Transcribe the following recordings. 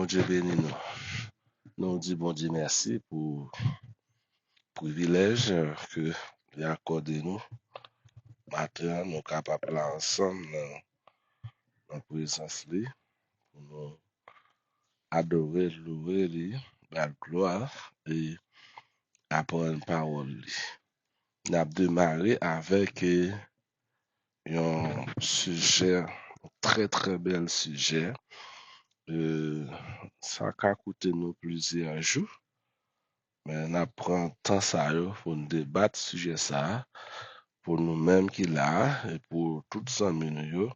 Dieu bénit nous. Nous disons bon Dieu merci pour le privilège que il a accordé nous. Maintenant, nous sommes capables là ensemble dans la présence de pour nous adorer, louer, lui, la gloire et apprendre une parole. Nous avons démarré avec un sujet, un très très bel sujet. Ça a coûté nous plusieurs jours. Mais nous prenons temps ça pour nous débattre sujet ça, pour nous-mêmes qui là, et pour tous les amis nous,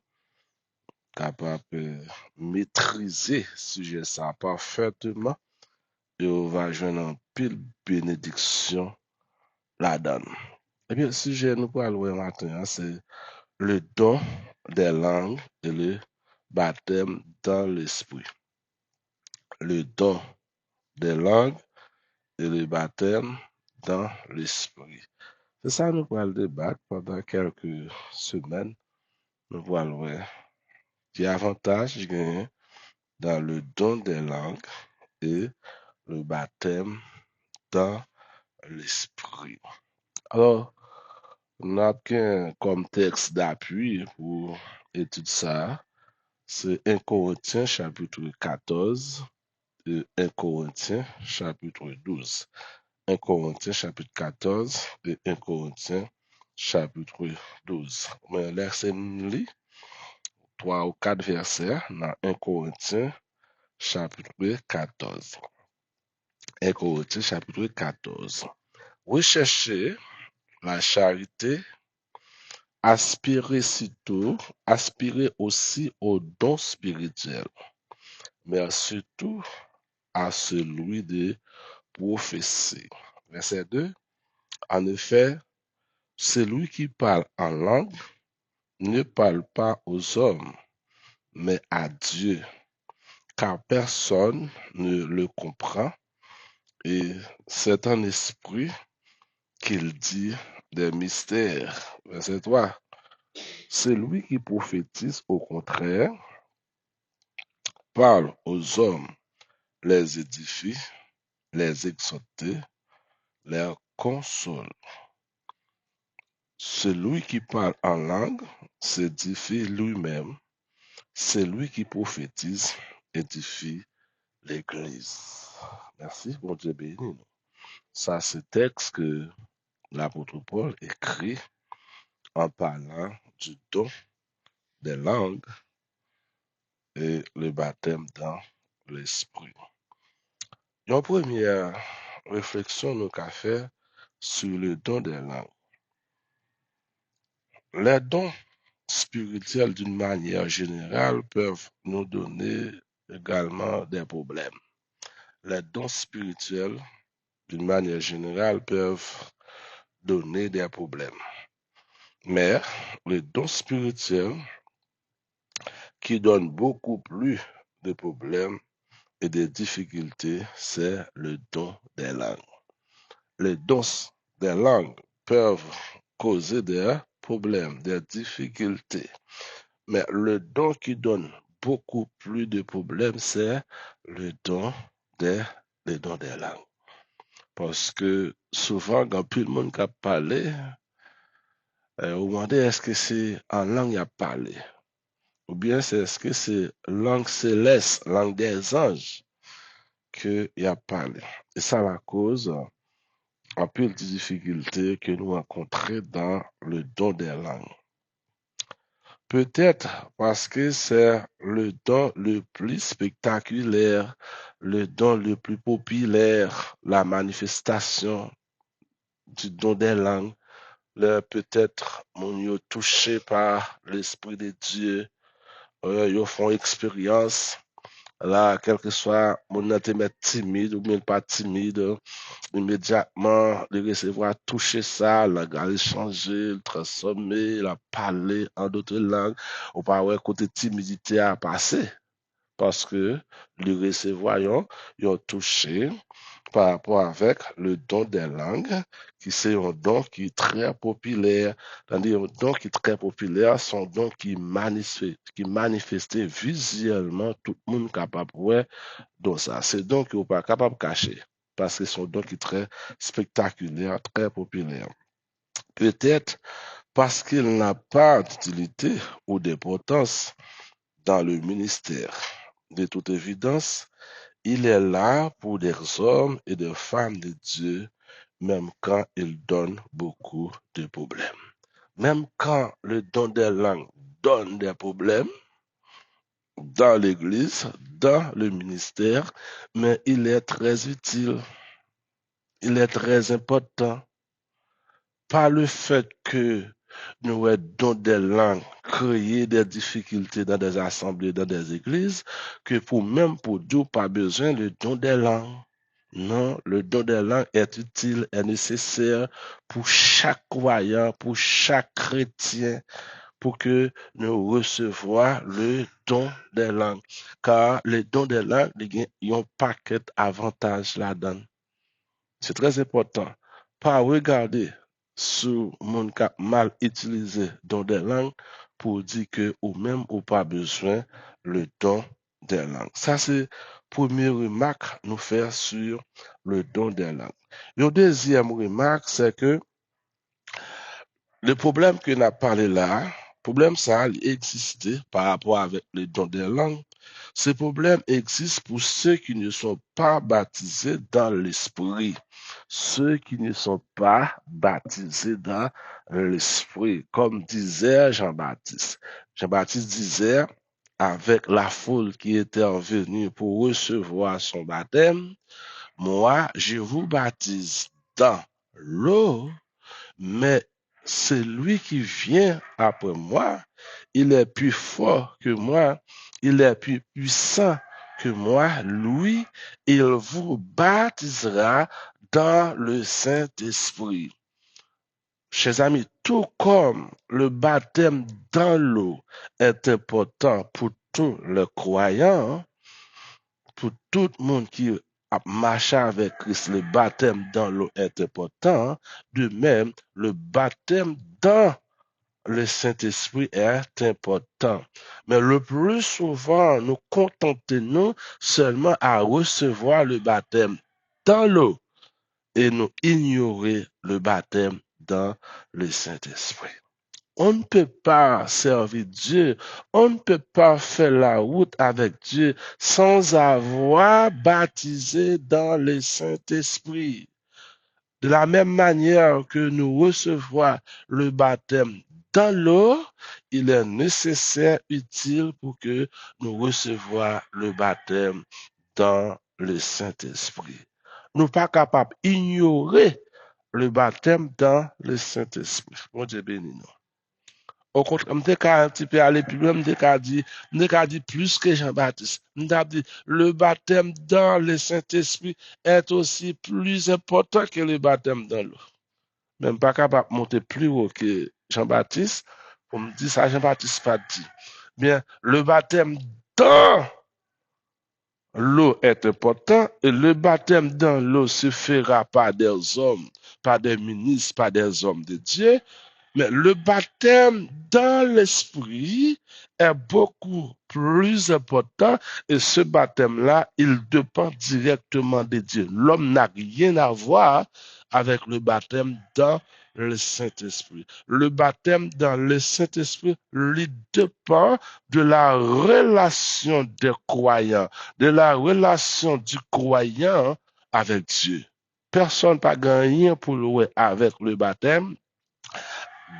capables de maîtriser sujet ça parfaitement, et on va joindre un pile bénédiction là-dedans. Eh bien, le sujet nous parlons maintenant, c'est le don des langues et le baptême dans l'esprit. Le don des langues et le baptême dans l'esprit. C'est ça nous pourrons débattre pendant quelques semaines. Nous pourrons qui avantage gagnent dans le don des langues et le baptême dans l'esprit. Alors, nous avons comme texte d'appui pour étudier ça. C'est 1 Corinthiens chapitre 14 et 1 Corinthiens chapitre 12. 1 Corinthiens chapitre 14 et 1 Corinthiens chapitre 12. Mais là, c'est 3 ou 4 versets dans 1 Corinthiens chapitre 14. 1 Corinthiens chapitre 14. Recherchez la charité, aspirez aussi au don spirituel, mais surtout à celui de prophétie. Verset 2. En effet, celui qui parle en langue ne parle pas aux hommes, mais à Dieu, car personne ne le comprend, et c'est en esprit qu'il dit des mystères. Verset 3. Celui qui prophétise, au contraire, parle aux hommes, les édifie, les exhorte, les console. Celui qui parle en langue s'édifie lui-même. Celui qui prophétise édifie l'Église. Merci, bon Dieu béni nous. Ça, c'est le texte que l'apôtre Paul écrit en parlant du don des langues et le baptême dans l'esprit. Une première réflexion nous qu'a fait sur le don des langues. Les dons spirituels d'une manière générale peuvent nous donner également des problèmes. Les dons spirituels d'une manière générale peuvent donner des problèmes. Mais les dons spirituels qui donnent beaucoup plus de problèmes et de difficultés, c'est le don des langues. Les dons des langues peuvent causer des problèmes, des difficultés. Mais le don qui donne beaucoup plus de problèmes, c'est le don des langues. Parce que souvent, quand plus le monde a parlé, on demande est-ce que c'est en langue à parler? Ou bien est-ce que c'est langue céleste, langue des anges qu'il a parlé? Et ça la cause un peu de difficultés que nous rencontrons dans le don des langues. Peut-être parce que c'est le don le plus spectaculaire, le don le plus populaire, la manifestation du don des langues. Peut-être mon touché par l'Esprit de Dieu, ils font expérience. Là, quel que soit mon timide ou bien pas timide, immédiatement, le recevoir toucher ça, la garder changer, le transformer, la parler en d'autres langues, ou pas ouais, côté timidité à passer. Parce que le recevoir, ils ont touché par rapport avec le don des langues, qui c'est un don qui est très populaire. Tandis un don qui est très populaire, c'est un don qui manifesté visuellement, tout le monde capable de voir dans ça. C'est donc qu'on n'est pas capable de cacher, parce que c'est un don qui est très spectaculaire, très populaire. Peut-être parce qu'il n'a pas d'utilité ou d'importance dans le ministère. De toute évidence, il est là pour des hommes et des femmes de Dieu, même quand il donne beaucoup de problèmes. Même quand le don des langues donne des problèmes dans l'Église, dans le ministère, mais il est très utile, il est très important. Pas le fait que nous don des langues créer des difficultés dans des assemblées, dans des églises, que pour Dieu, pas besoin le don des langues. Non, le don des langues est utile, est nécessaire pour chaque croyant, pour chaque chrétien, pour que nous recevoir le don des langues. Car le don des langues, il y a un paquet d'avantages là-dedans. C'est très important. Pas regarder sur mon cap mal utilisé dans des langues pour dire que ou même ou pas besoin le don des langues. Ça, c'est première remarque nous faire sur le don des langues. Une deuxième remarque, c'est que le problème que n'a parlé là, problème ça existait par rapport avec le don des langues. Ce problème existe pour ceux qui ne sont pas baptisés dans l'esprit. Ceux qui ne sont pas baptisés dans l'esprit, comme disait Jean-Baptiste. Jean-Baptiste disait, avec la foule qui était venue pour recevoir son baptême, moi, je vous baptise dans l'eau, mais celui qui vient après moi, il est plus fort que moi, il est plus puissant que moi. Lui, il vous baptisera dans le Saint-Esprit. Chers amis, tout comme le baptême dans l'eau est important pour tous les croyants, pour tout le monde qui a marché avec Christ, le baptême dans l'eau est important. De même, le baptême dans le Saint-Esprit est important. Mais le plus souvent, nous contentons seulement à recevoir le baptême dans l'eau et nous ignorer le baptême dans le Saint-Esprit. On ne peut pas servir Dieu, on ne peut pas faire la route avec Dieu sans avoir baptisé dans le Saint-Esprit. De la même manière que nous recevons le baptême dans l'eau, il est nécessaire, utile pour que nous recevions le baptême dans le Saint-Esprit. Nous ne sommes pas capables d'ignorer le baptême dans le Saint-Esprit. Bon Dieu béni nous. Au contraire, je suis un petit peu aller plus loin, je dit plus que Jean-Baptiste. Je dit le baptême dans le Saint-Esprit est aussi plus important que le baptême dans l'eau. Même pas capable de monter plus haut que Jean-Baptiste. Pour me dire ça, Jean-Baptiste pas dit. Bien, le baptême dans l'eau est important et le baptême dans l'eau se fera par des hommes, par des ministres, par des hommes de Dieu. Mais le baptême dans l'esprit est beaucoup plus important et ce baptême-là, il dépend directement de Dieu. L'homme n'a rien à voir avec le baptême dans le Saint-Esprit. Le baptême dans le Saint-Esprit, lui dépend de la relation des croyants, de la relation du croyant avec Dieu. Personne n'a gagné pour louer avec le baptême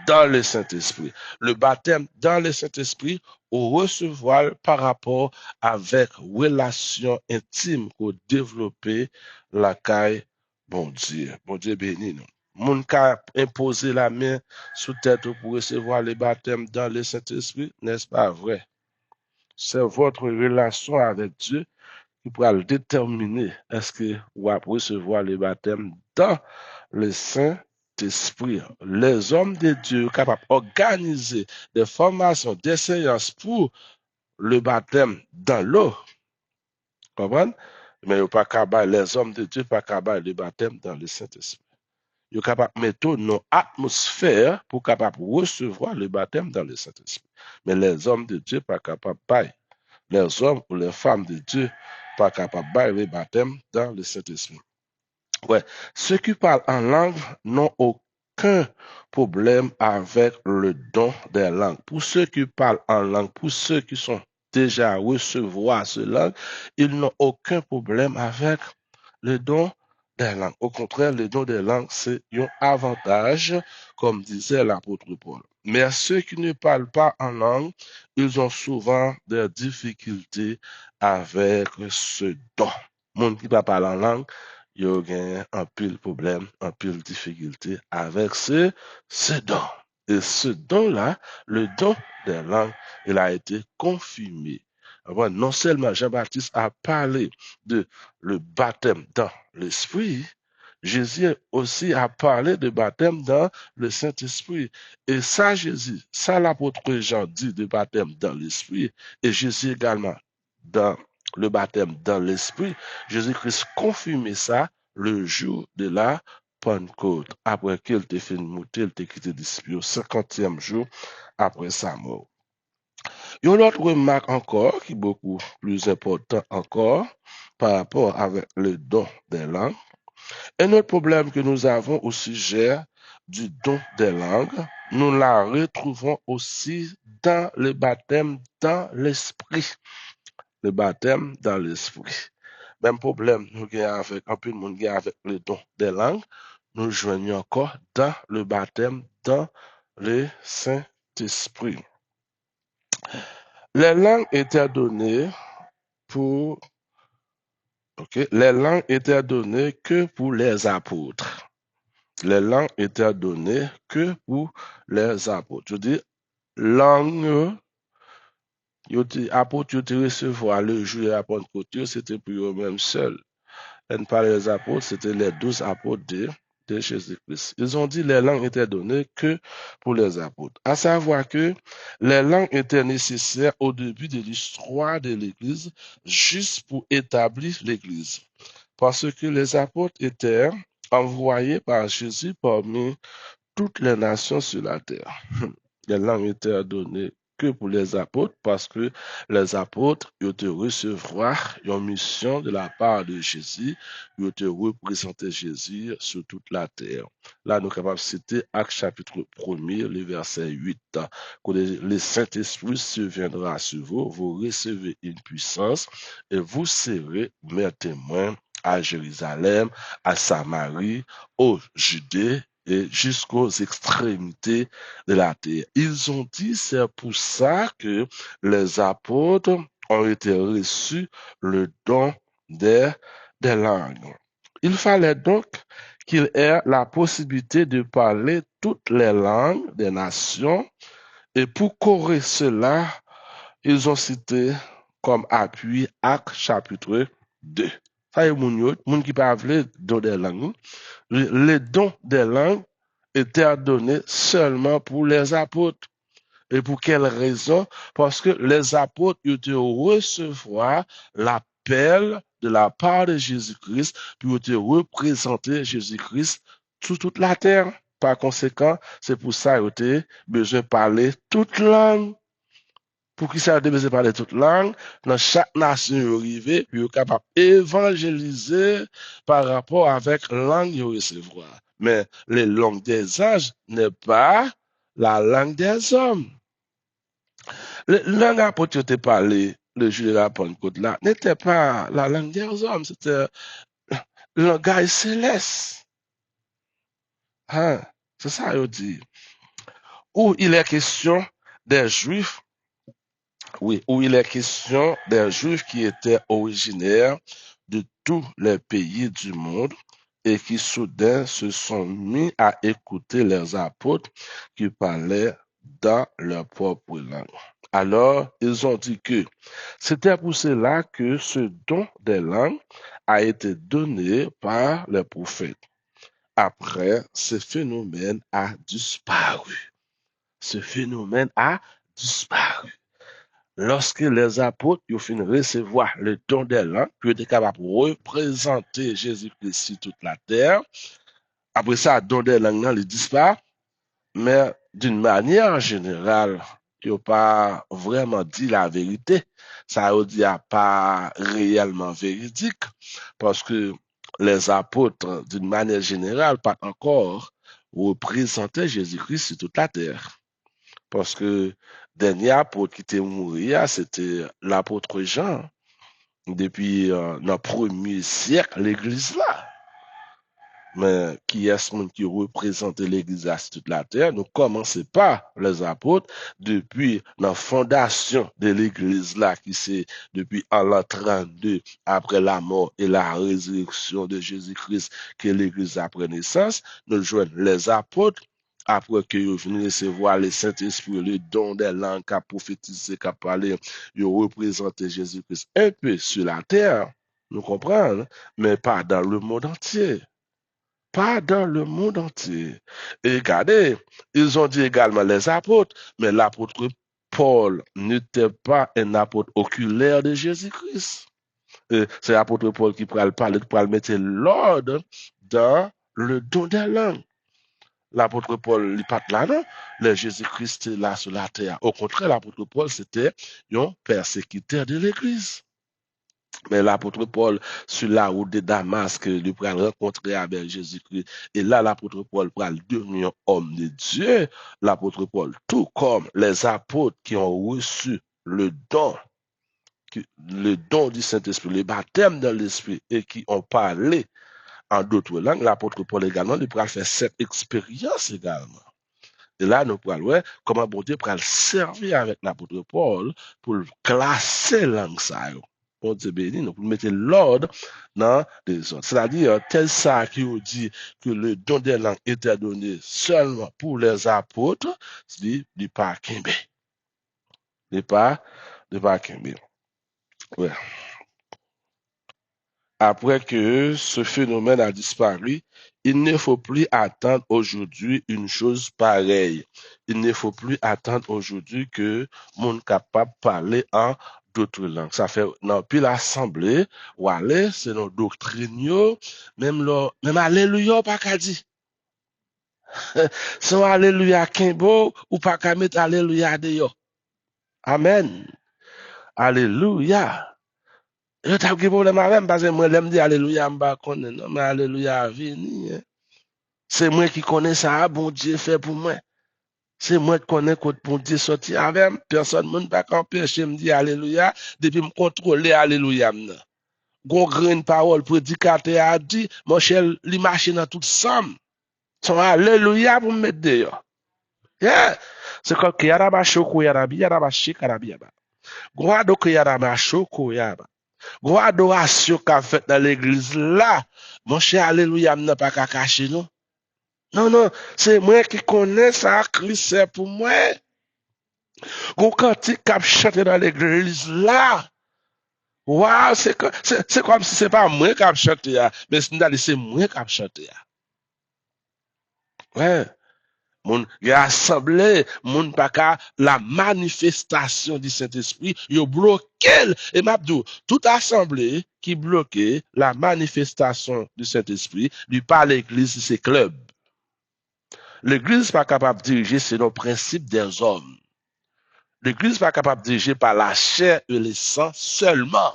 dans le Saint-Esprit. Le baptême dans le Saint-Esprit, on recevoir par rapport avec relation intime qu'on développer la caille, bon Dieu béni nous. Moun ka imposer la main sous tête pour recevoir le baptême dans le Saint-Esprit, n'est-ce pas vrai? C'est votre relation avec Dieu qui pourra le déterminer. Est-ce que vous allez recevoir le baptême dans le Saint-Esprit? Les hommes de Dieu capables d'organiser des formations, des séances pour le baptême dans l'eau. Comprenez? Mais yo pas capable, les hommes de Dieu pas capable de baptême dans le Saint-Esprit. Yo capable mettre une atmosphère pour capable recevoir le baptême dans le Saint-Esprit. Mais les hommes de Dieu pas capable de les hommes ou les femmes de Dieu pas capables de le baptême dans le Saint-Esprit. Ouais. Ceux qui parlent en langue n'ont aucun problème avec le don des langues. Pour ceux qui parlent en langue, pour ceux qui sont déjà recevoir ce langue, ils n'ont aucun problème avec le don des langues. Au contraire, le don des langues, c'est un avantage, comme disait l'apôtre Paul. Mais ceux qui ne parlent pas en langue, ils ont souvent des difficultés avec ce don. Monde qui ne parle en langue, yo gen un pile problème, un pile difficulté avec ce don. Et ce don-là, le don des langues, il a été confirmé. Alors, non seulement Jean-Baptiste a parlé de le baptême dans l'esprit, Jésus aussi a parlé de baptême dans le Saint-Esprit. Et ça, Jésus, ça l'apôtre Jean dit de baptême dans l'esprit, et Jésus également dans le baptême dans l'esprit, Jésus-Christ confirmait ça le jour de la Pentecôte. Après qu'il t'ait fait monter, il t'a quitté disciple au 50e jour après sa mort. Il y a une autre remarque encore qui est beaucoup plus important encore par rapport avec le don des langues. Un autre problème que nous avons au sujet du don des langues, nous la retrouvons aussi dans le baptême dans l'esprit. Le baptême dans l'esprit. Même problème, nous avons avec un peu de monde avec le don des langues, nous joignons encore dans le baptême dans le Saint-Esprit. Les langues étaient données pour, les langues étaient données que pour les apôtres. Les langues étaient données que pour les apôtres. Je dis, langue, apôtres, ils recevoir le jour de la Pentecôte, c'était pour eux-mêmes seuls. Et par les apôtres, c'était les 12 apôtres de Jésus-Christ. Ils ont dit que les langues étaient données que pour les apôtres. À savoir que les langues étaient nécessaires au début de l'histoire de l'Église, juste pour établir l'Église. Parce que les apôtres étaient envoyés par Jésus parmi toutes les nations sur la terre. Les langues étaient données que pour les apôtres parce que les apôtres ils te recevoir une mission de la part de Jésus, ils te représenter Jésus sur toute la terre. Là, nous sommes capables de citer Actes chapitre 1er, le verset 8. Quand le Saint-Esprit se viendra sur vous, vous recevez une puissance et vous serez mes témoins à Jérusalem, à Samarie, au Judée et jusqu'aux extrémités de la terre. Ils ont dit, c'est pour ça que les apôtres ont été reçus le don des langues. Il fallait donc qu'ils aient la possibilité de parler toutes les langues des nations et pour corriger cela, ils ont cité comme appui Actes chapitre 2. Ça y est, moun qui parle don des langues, les dons des langues étaient donnés seulement pour les apôtres. Et pour quelle raison? Parce que les apôtres ils te recevoir l'appel de la part de Jésus-Christ, puis ils te représenter Jésus-Christ sur toute la terre. Par conséquent, c'est pour ça qu'ils ont besoin de parler toute langue. Pour qui ça a besoin de parler toute langue, dans chaque nation arrivé, puis ils sont capables d'évangéliser par rapport avec la langue qu'ils recevoir. Mais les langues des âges n'est pas la langue des hommes. La langue apôtre te parlé le jour de la Pentecôte là n'était pas la langue des hommes, c'était le langage céleste. Hein? C'est ça qu'il dit. Où il est question des Juifs, oui, où il est question des Juifs qui étaient originaires de tous les pays du monde et qui soudain se sont mis à écouter les apôtres qui parlaient dans leur propre langue. Alors, ils ont dit que c'était pour cela que ce don des langues a été donné par les prophètes. Après, ce phénomène a disparu. Ce phénomène a disparu. lorsque les apôtres ont fini de recevoir le don des langues, puis étaient capables de représenter Jésus-Christ sur toute la terre, après ça, le don des langues, il disparaît, mais d'une manière générale, ils n'ont pas vraiment dit la vérité. Ça veut dire pas réellement véridique, parce que les apôtres, d'une manière générale, pas encore représentaient Jésus-Christ sur toute la terre. Parce que dernier apôtre qui était mort, c'était l'apôtre Jean. Depuis le premier siècle, l'église là. Mais qui est ce monde qui représente l'église à toute la terre? Ne commencez pas les apôtres depuis la fondation de l'église là, qui c'est depuis en l'an 32, après la mort et la résurrection de Jésus-Christ, que l'église a pris naissance. Nous joignons les apôtres après que vous venez recevoir le Saint-Esprit, le don des langues, qu'a prophétisé, qu'a parlé, ils représenté Jésus-Christ un peu sur la terre, nous comprenons, mais pas dans le monde entier. Pas dans le monde entier. Et regardez, ils ont dit également les apôtres, mais l'apôtre Paul n'était pas un apôtre oculaire de Jésus-Christ. C'est l'apôtre Paul qui pourra le parler, qui pourra le mettre l'ordre dans le don des langues. L'apôtre Paul, il n'est pas là, non? Le Jésus-Christ est là sur la terre. Au contraire, l'apôtre Paul, c'était un persécuteur de l'Église. Mais l'apôtre Paul, sur la route de Damas, il pourra rencontrer avec Jésus-Christ. Et là, l'apôtre Paul pourra devenir un homme de Dieu. L'apôtre Paul, tout comme les apôtres qui ont reçu le don du Saint-Esprit, le baptême dans l'Esprit, et qui ont parlé en d'autres langues, l'apôtre Paul également, il pourra faire cette expérience également. Et là, nous pourrons voir comment bon Dieu pourra le servir avec l'apôtre Paul pour classer langue ça. Bon Dieu béni, nous pour mettre l'ordre dans les autres. C'est-à-dire, tel ça qui nous dit que le don des langues était donné seulement pour les apôtres, c'est du pas Kimbe. Du pas Kimbe. Ouais. Après que ce phénomène a disparu, il ne faut plus attendre aujourd'hui une chose pareille. Il ne faut plus attendre aujourd'hui que monde capable de parler en d'autres langues. Ça fait dans puis l'assemblée ou aller c'est nos doctrines même alléluia pas qu'à dire. Son alléluia kimbo ou pas qu'à mettre alléluia dehors. Amen. Alléluia. Je t'ai dit problème avec parce que moi, l'aime dire Alléluia, m'ba connaît, non, mais Alléluia vini. C'est moi qui connais ça, bon Dieu fait pour moi. C'est moi qui connais quand bon Dieu sorti avec, personne ne peut empêcher me dire Alléluia, depuis me contrôler Alléluia. Gon grain parole prédicateur a dit, mon cher, li marche dans tout somme. Son Alléluia pour me mettre dehors. Yeah. C'est comme que yaraba shoko yarabi, yaraba shik yarabi yaba. Gwa do que yaraba shoko yaba. Gros adoration qu'a fait dans l'église là, mon cher, alléluia, n'a pas qu'à cacher, non? Non, non, c'est moi qui connais ça, Christ, c'est pour moi. Gros cantique qu'a chanté dans l'église là. Waouh, c'est comme si c'est pas moi qui a chanté, mais c'est moi qui a chanté. Ouais. Moun rassemblé, moun pa ka la manifestation du Saint-Esprit, yo bloqué. Et m'abdou, toute assemblée qui bloquait la manifestation du Saint-Esprit, lui pas l'église, c'est club. L'église pas capable de diriger selon le principe des hommes. L'église pas capable de diriger par la chair et le sang seulement.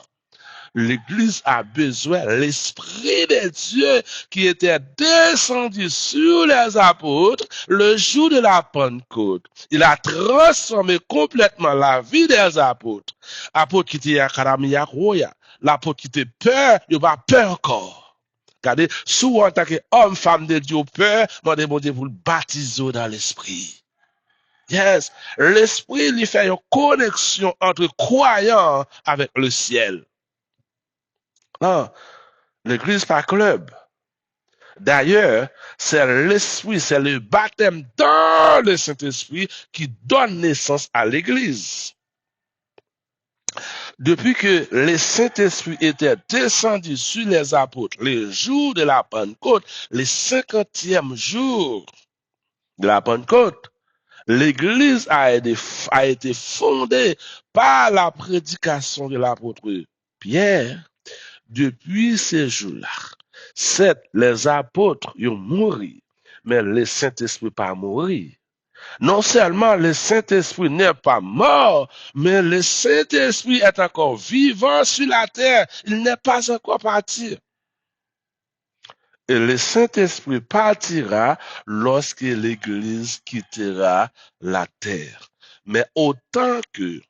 L'Église a besoin de l'Esprit de Dieu qui était descendu sur les apôtres le jour de la Pentecôte. Il a transformé complètement la vie des apôtres. Apôtres qui étaient à Karamia Roya, l'apôtre qui était peur, il n'a pas peur encore. Regardez, souvent en tant qu'homme, femme de Dieu, peur, moi, bon Dieu, vous le baptisez dans l'Esprit. Yes, l'Esprit lui fait une connexion entre croyants avec le ciel. Non, l'église pas club. D'ailleurs, c'est l'esprit, c'est le baptême dans le Saint-Esprit qui donne naissance à l'église. Depuis que le Saint-Esprit était descendu sur les apôtres, les jours de la Pentecôte, les 50e jour de la Pentecôte, L'Église a été fondée par la prédication de l'apôtre Pierre. Depuis ces jours-là, les apôtres ils ont mouru, mais le Saint-Esprit pas mouru. Non seulement le Saint-Esprit n'est pas mort, mais le Saint-Esprit est encore vivant sur la terre. Il n'est pas encore parti. Et le Saint-Esprit partira lorsque l'Église quittera la terre. Mais autant que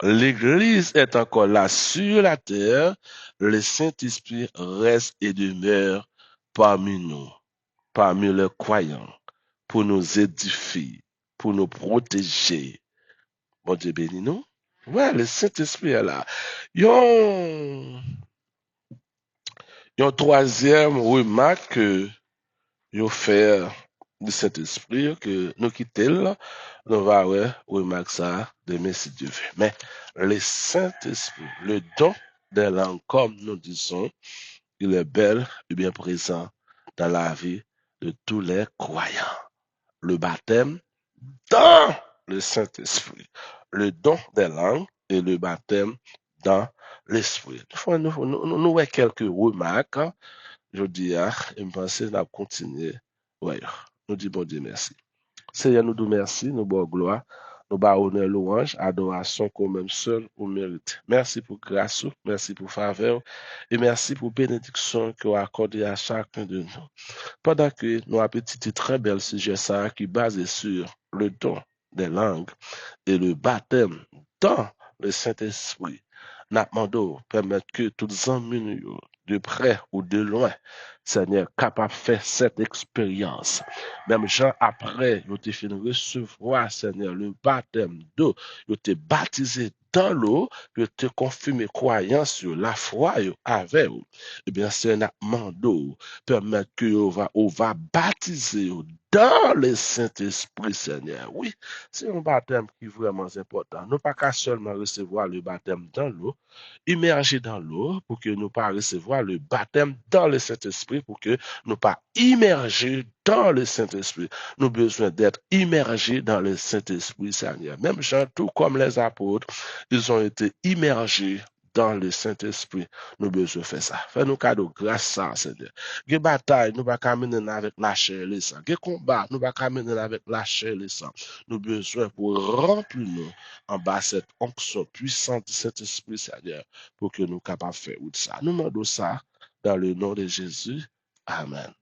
l'Église est encore là sur la terre, le Saint-Esprit reste et demeure parmi nous, parmi les croyants, pour nous édifier, pour nous protéger. Bon Dieu bénis nous. Ouais, le Saint-Esprit est là. Yon, yon troisième remarque que yon fait du Saint-Esprit, que nous quittons, nous va ouais, remarque ça demain si Dieu veut. Mais le Saint-Esprit, le don des langues, comme nous disons, il est bel et bien présent dans la vie de tous les croyants. Le baptême dans le Saint-Esprit, le don des langues et le baptême dans l'Esprit. Nous avons quelques remarques, hein, je dis, et je pense que nous allons continuer. Ouais, nous disons bon Dieu merci. Seigneur, nous te merci, nous bon gloire, nous bas honneur, louange, adoration comme même seul ou mérite. Merci pour grâce, merci pour faveur et merci pour bénédiction que vous accordez à chacun de nous. Pendant que nous avons petit très bel sujet ça qui est basé sur le don des langues et le baptême dans le Saint-Esprit, nous demandons permettre que tous les amis, de près ou de loin, Seigneur, capable de faire cette expérience. Même gens après, ils ont fait recevoir, Seigneur, le baptême d'eau, ils ont été baptisés dans l'eau, ils ont été confirmés croyants sur la foi avec eux. Eh bien, c'est un demandons permettre que on va baptiser dans le Saint-Esprit, Seigneur. Oui, c'est un baptême qui est vraiment important. Nous pas qu'à seulement recevoir le baptême dans l'eau, immerger dans l'eau pour que nous pas recevoir le baptême dans le Saint-Esprit, pour que nous pas immerger dans le Saint-Esprit. Nous avons besoin d'être immergés dans le Saint-Esprit, Seigneur. Même gens, tout comme les apôtres, ils ont été immergés dans le Saint-Esprit. Nous avons besoin de faire ça. Fais-nous cadeau grâce ça, Seigneur. Des batailles, nous ne pouvons pas mener avec la chair et le sang. Des combats, nous ne pouvons pas mener avec la chair et le sang. Nous avons besoin pour remplir nous en bas cette onction puissante du Saint-Esprit, Seigneur, pour que nous soyons capables de faire ça. Nous demandons ça dans le nom de Jésus. Amen.